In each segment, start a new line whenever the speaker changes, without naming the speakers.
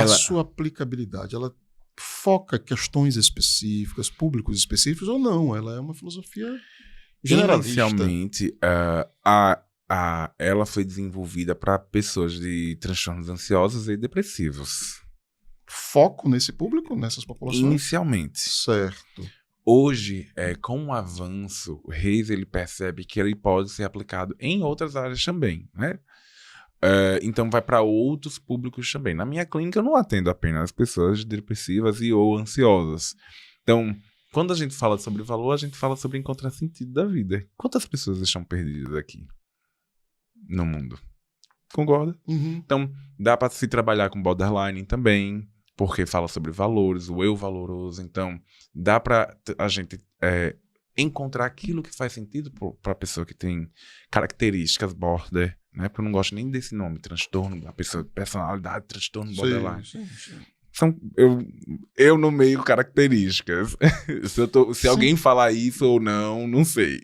A sua aplicabilidade, ela foca questões específicas, públicos específicos ou não? Ela é uma filosofia generalista.
Inicialmente, ela foi desenvolvida para pessoas de transtornos ansiosos e depressivos.
Foco nesse público, nessas populações?
Inicialmente.
Certo.
Hoje, com o avanço, o Reis ele percebe que ele pode ser aplicado em outras áreas também, né? Então vai para outros públicos também. Na minha clínica eu não atendo apenas pessoas depressivas e ou ansiosas. Então, quando a gente fala sobre valor, a gente fala sobre encontrar sentido da vida. Quantas pessoas estão perdidas aqui no mundo? Concorda?
Uhum.
Então, dá para se trabalhar com borderline também, porque fala sobre valores, o eu valoroso. Então, dá para a gente encontrar aquilo que faz sentido para a pessoa que tem características border, né? Porque eu não gosto nem desse nome, transtorno, a pessoa, personalidade, transtorno borderline.
Sim.
São, eu nomeio características. Se alguém falar isso ou não sei.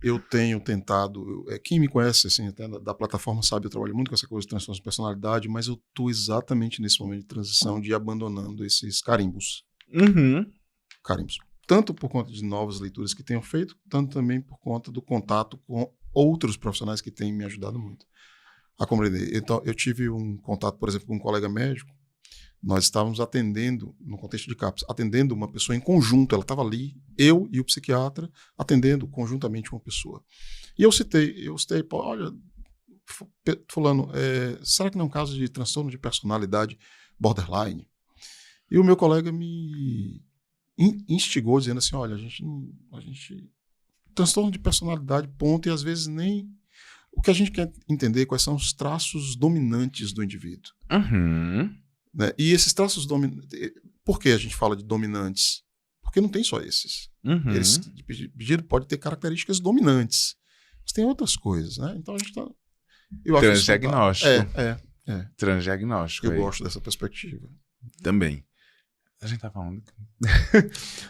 Eu tenho tentado, quem me conhece, assim, até da plataforma sabe, eu trabalho muito com essa coisa de transtorno de personalidade, mas eu estou exatamente nesse momento de transição de ir abandonando esses carimbos.
Uhum.
Carimbos. Tanto por conta de novas leituras que tenho feito, tanto também por conta do contato com outros profissionais que têm me ajudado muito a compreender. Então, eu tive um contato, por exemplo, com um colega médico. Nós estávamos atendendo, no contexto de CAPS, atendendo uma pessoa em conjunto. Ela estava ali, eu e o psiquiatra, atendendo conjuntamente uma pessoa. E eu citei, pô, olha, fulano, será que não é um caso de transtorno de personalidade borderline? E o meu colega me instigou, dizendo assim, olha, a gente transtorno de personalidade, ponto, e às vezes nem... O que a gente quer entender quais são os traços dominantes do indivíduo.
Uhum.
Né? E esses traços dominantes... Por que a gente fala de dominantes? Porque não tem só esses.
Uhum.
Eles, de pedido, pode ter características dominantes. Mas tem outras coisas, né? Então a gente está...
Transdiagnóstico. Transdiagnóstico.
Eu gosto dessa perspectiva.
Também. A gente tá falando...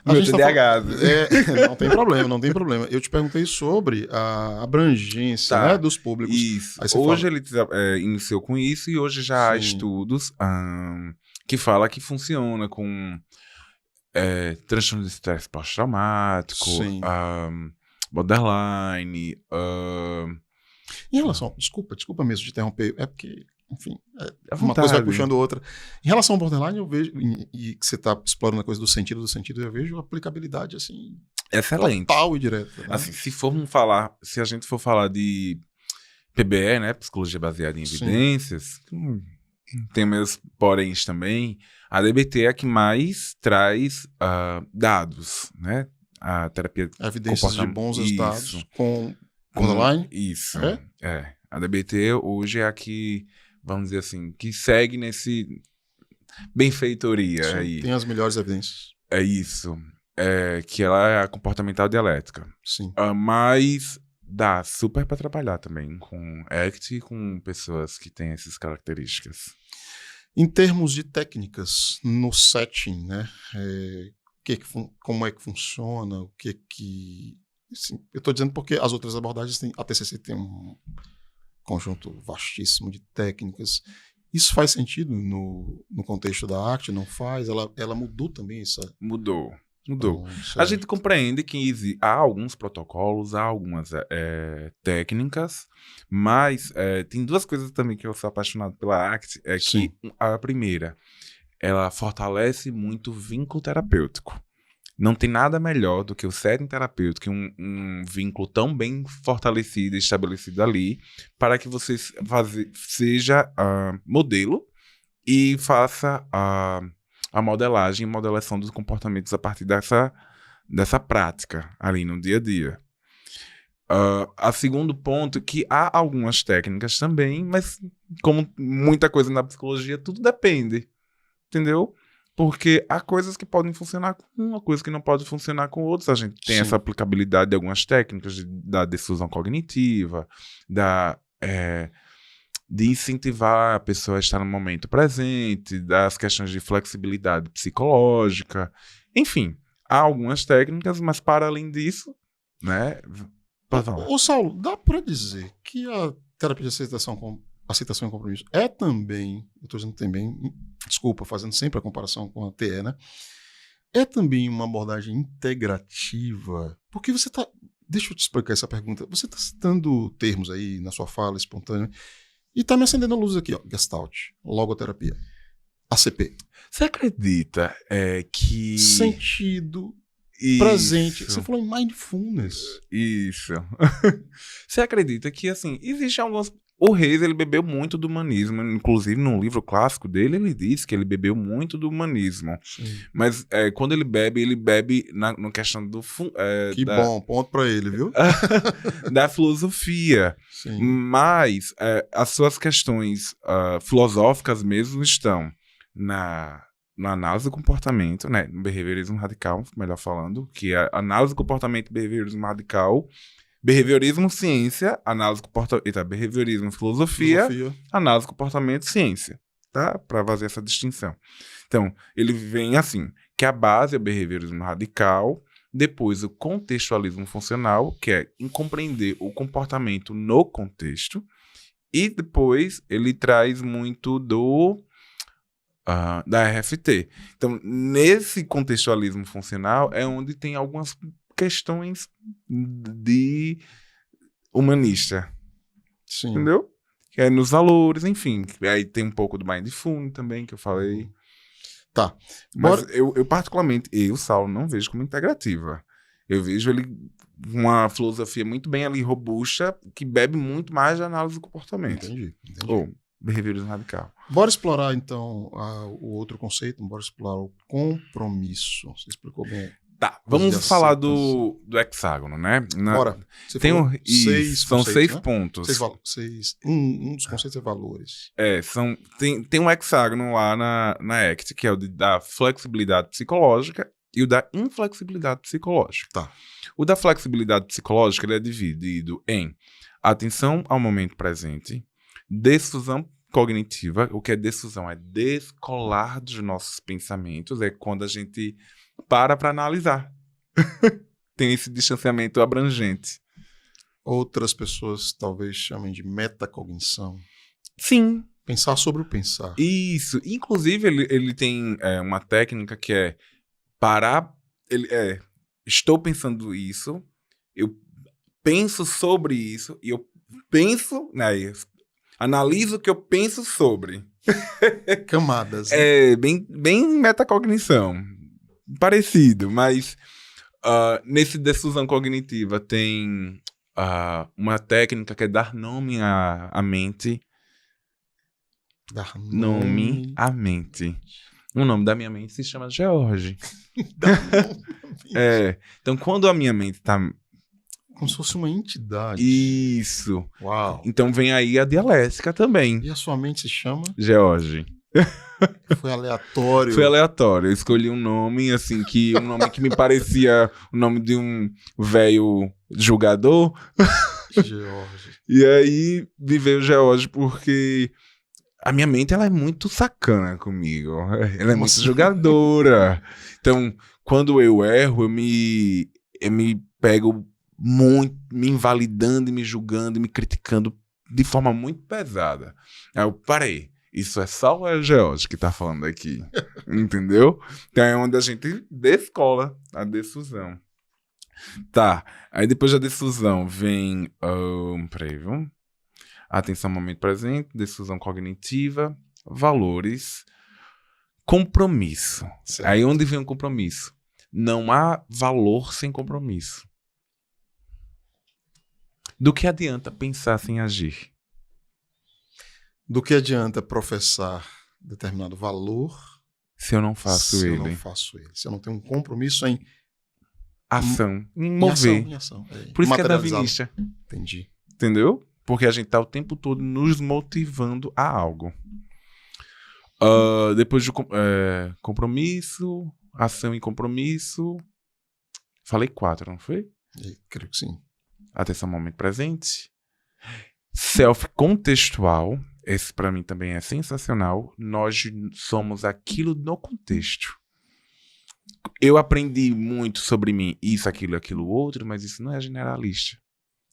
Meu TDAH. Não tem problema. Eu te perguntei sobre a abrangência, né, dos públicos.
Isso. Hoje ele iniciou com isso e hoje já há estudos que falam que funciona com transtorno de estresse pós-traumático, borderline.
Em relação... Desculpa mesmo de interromper. É porque... Enfim, uma coisa vai puxando outra. Em relação ao borderline, eu vejo, e que você está explorando a coisa do sentido, eu vejo aplicabilidade, assim,
excelente.
Total e direta. Né?
Assim, se a gente for falar de PBE, né, psicologia baseada em evidências, tem meus poréns também, a DBT é a que mais traz dados, né, a terapia
evidências de bons resultados com borderline?
Isso, a DBT hoje é a que, vamos dizer assim, que segue nesse benfeitoria.
Sim,
aí.
Tem as melhores evidências.
É isso. Que ela é a comportamental dialética.
Sim.
Mas dá super para trabalhar também com ACT e com pessoas que têm essas características.
Em termos de técnicas no setting, né? Como é que funciona? Assim, eu estou dizendo porque as outras abordagens a TCC tem um conjunto vastíssimo de técnicas. Isso faz sentido no contexto da ACT? Não faz? Ela mudou também essa...
Mudou. A gente compreende que há alguns protocolos, há algumas técnicas, mas tem duas coisas também que eu sou apaixonado pela ACT. Que a primeira, ela fortalece muito o vínculo terapêutico. Não tem nada melhor do que o setting terapêutico, um vínculo tão bem fortalecido e estabelecido ali, para que você seja modelo e faça a modelagem e modelação dos comportamentos a partir dessa prática ali no dia a dia. A segundo ponto, que há algumas técnicas também, mas como muita coisa na psicologia, tudo depende, entendeu? Porque há coisas que podem funcionar com uma, coisa que não pode funcionar com outras. A gente tem essa aplicabilidade de algumas técnicas da difusão cognitiva, de incentivar a pessoa a estar no momento presente, das questões de flexibilidade psicológica. Enfim, há algumas técnicas, mas para além disso, né?
Ô Saulo, dá para dizer que a terapia de aceitação aceitação e compromisso é também, eu estou dizendo também, desculpa, fazendo sempre a comparação com a TE, né? É também uma abordagem integrativa, porque você está, deixa eu te explicar essa pergunta, você está citando termos aí na sua fala espontânea e está me acendendo a luz aqui, ó, Gestalt, logoterapia, ACP.
Você acredita que...
Sentido,
Isso.
presente, você falou em mindfulness.
Isso. Você acredita que, assim, existem alguns... O Reis, ele bebeu muito do humanismo. Inclusive, num livro clássico dele, ele diz que ele bebeu muito do humanismo.
Sim.
Mas quando ele bebe na questão do...
Que bom, ponto pra ele, viu?
da filosofia.
Sim.
Mas as suas questões filosóficas mesmo estão na análise do comportamento, né? No behaviorismo radical, melhor falando, que é análise do comportamento e behaviorismo radical... Behaviorismo, ciência, análise do comportamento... behaviorismo, filosofia, análise do comportamento, ciência. Tá? Para fazer essa distinção. Então, ele vem assim, que a base é o behaviorismo radical, depois o contextualismo funcional, que é em compreender o comportamento no contexto, e depois ele traz muito da RFT. Então, nesse contextualismo funcional é onde tem algumas questões de humanista.
Sim.
Entendeu? Que é nos valores, enfim. Aí tem um pouco do Mindfulness também, que eu falei.
Tá.
Mas eu particularmente, Saulo, não vejo como integrativa. Eu vejo ele uma filosofia muito bem ali, robusta, que bebe muito mais de análise do comportamento.
Entendi.
Ou behaviorismo radical.
Bora explorar, então, o outro conceito, bora explorar o compromisso. Você explicou bem.
Tá, vamos falar do hexágono, né?
Bora. Você
tem
falou
são 6
né?
pontos.
Um dos conceitos é valores.
Tem um hexágono lá na ACT, que é o da flexibilidade psicológica e o da inflexibilidade psicológica.
Tá.
O da flexibilidade psicológica ele é dividido em atenção ao momento presente, desfusão cognitiva. O que é desfusão? É descolar dos nossos pensamentos. É quando a gente para analisar. Tem esse distanciamento abrangente.
Outras pessoas talvez chamem de metacognição.
Sim.
Pensar sobre o pensar.
Isso. Inclusive, ele tem uma técnica que é parar... estou pensando isso, eu penso sobre isso, e eu penso... analiso o que eu penso sobre.
Camadas.
Né? Bem metacognição. Parecido, mas nesse desfusão cognitiva tem uma técnica que é dar nome à mente.
Dar
nome à mente. O nome da minha mente se chama George. Então, quando a minha mente está...
Como se fosse uma entidade.
Isso.
Uau.
Então vem aí a dialética também.
E a sua mente se chama?
George.
Foi aleatório.
Foi aleatório. Eu escolhi um nome, assim, um nome que me parecia o nome de um velho julgador.
George.
E aí me veio George porque a minha mente ela é muito sacana comigo. Ela é muito julgadora. Então, quando eu erro, eu me pego muito, me invalidando, e me julgando, e me criticando de forma muito pesada. Aí eu parei. Isso é só o George que tá falando aqui. Entendeu? Então é onde a gente descola a desfusão. Tá. Aí depois da desfusão vem... peraí, viu? Atenção ao momento presente, desfusão cognitiva, valores, compromisso. Certo. Aí onde vem o compromisso? Não há valor sem compromisso. Do que adianta pensar sem agir?
Do que adianta professar determinado valor
se eu não faço ele?
Se eu não tenho um compromisso em
ação, em mover.
Em ação.
Por isso que é darwinista.
Entendi.
Entendeu? Porque a gente tá o tempo todo nos motivando a algo. Depois de compromisso, ação e compromisso. Falei 4, não foi?
Creio que sim.
Atenção ao momento presente. Self-contextual. Esse para mim também é sensacional. Nós somos aquilo no contexto. Eu aprendi muito sobre mim, isso, aquilo, outro, mas isso não é generalista.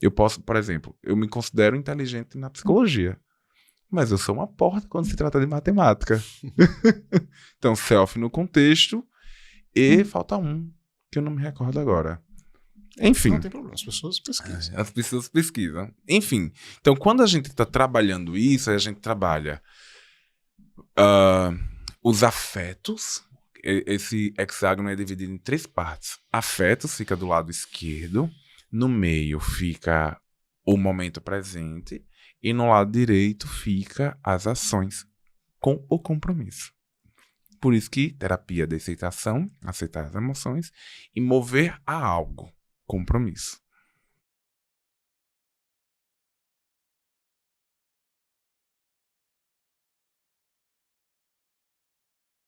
Eu posso, por exemplo, eu me considero inteligente na psicologia. Mas eu sou uma porta quando se trata de matemática. Então, self no contexto e falta um, que eu não me recordo agora. Enfim.
Não tem problema, as pessoas pesquisam.
As pessoas pesquisam. Enfim, então quando a gente está trabalhando isso, a gente trabalha os afetos. Esse hexágono é dividido em 3 partes. Afetos fica do lado esquerdo, no meio fica o momento presente e no lado direito fica as ações com o compromisso. Por isso que terapia de aceitação, aceitar as emoções e mover a algo, compromisso.